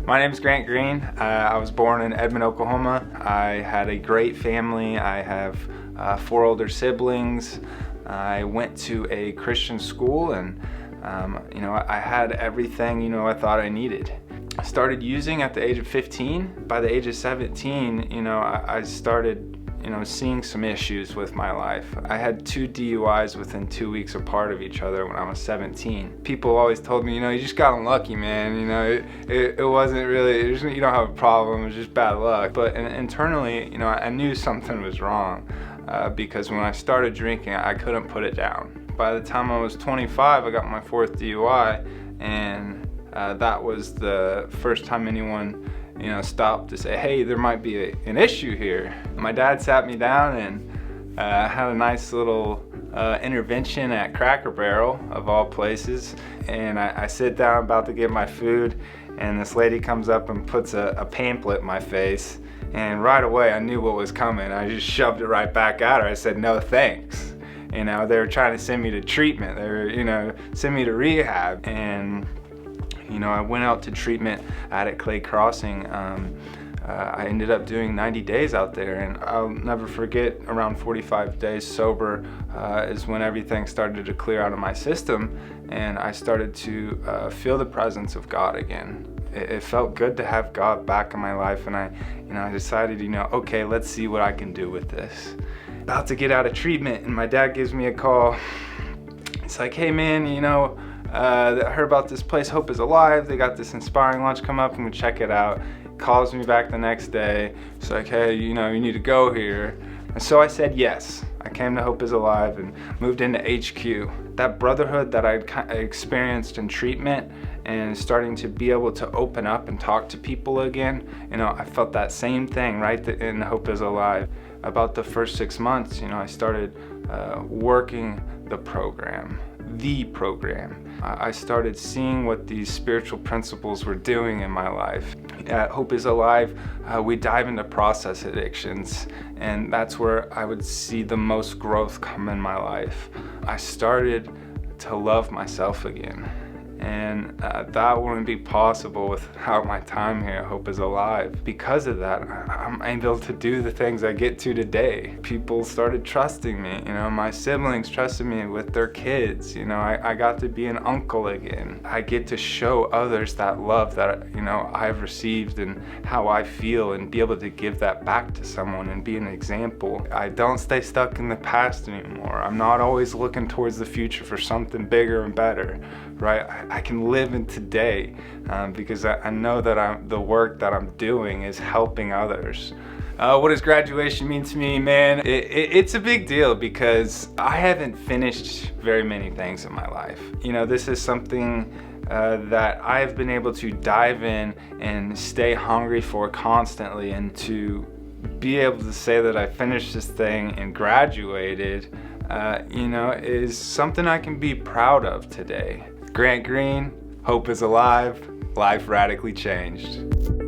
My name is Grant Green. I was born in Edmond, Oklahoma. I had a great family. I have 4 older siblings. I went to a Christian school and I had everything I thought I needed. I started using at the age of 15. By the age of 17, I started seeing some issues with my life. I had 2 DUIs within 2 weeks apart of each other when I was 17. People always told me, you just got unlucky, man. It wasn't really, you don't have a problem, it was just bad luck. But internally, I knew something was wrong because when I started drinking, I couldn't put it down. By the time I was 25, I got my 4th DUI, and that was the first time anyone stopped to say, hey, there might be an issue here. My dad sat me down and had a nice little intervention at Cracker Barrel, of all places. And I sit down about to get my food, and this lady comes up and puts a pamphlet in my face. And right away, I knew what was coming. I just shoved it right back at her. I said, no thanks. They were trying to send me to treatment. They were, send me to rehab. And I went out to treatment at Clay Crossing. I ended up doing 90 days out there, and I'll never forget, around 45 days sober is when everything started to clear out of my system, and I started to feel the presence of God again. It felt good to have God back in my life, and I decided, okay, let's see what I can do with this. About to get out of treatment, and my dad gives me a call. It's like, hey man, I heard about this place, Hope is Alive. They got this inspiring lunch come up, and we check it out. Calls me back the next day. It's like, hey, you need to go here. And so I said yes. I came to Hope is Alive and moved into HQ. That brotherhood that I'd experienced in treatment and starting to be able to open up and talk to people again, I felt that same thing right in Hope is Alive. About the first 6 months, I started working the program. I started seeing what these spiritual principles were doing in my life. At Hope is Alive, we dive into process addictions, and that's where I would see the most growth come in my life. I started to love myself again, and that wouldn't be possible without my time here at Hope is Alive. Because of that, I'm able to do the things I get to today. People started trusting me, my siblings trusted me with their kids, I got to be an uncle again. I get to show others that love that, I've received and how I feel, and be able to give that back to someone and be an example. I don't stay stuck in the past anymore. I'm not always looking towards the future for something bigger and better, right? I can live in today because I know that the work that I'm doing is helping others. What does graduation mean to me, man? It's a big deal because I haven't finished very many things in my life. This is something that I've been able to dive in and stay hungry for constantly, and to be able to say that I finished this thing and graduated, is something I can be proud of today. Grant Green, Hope is Alive, life radically changed.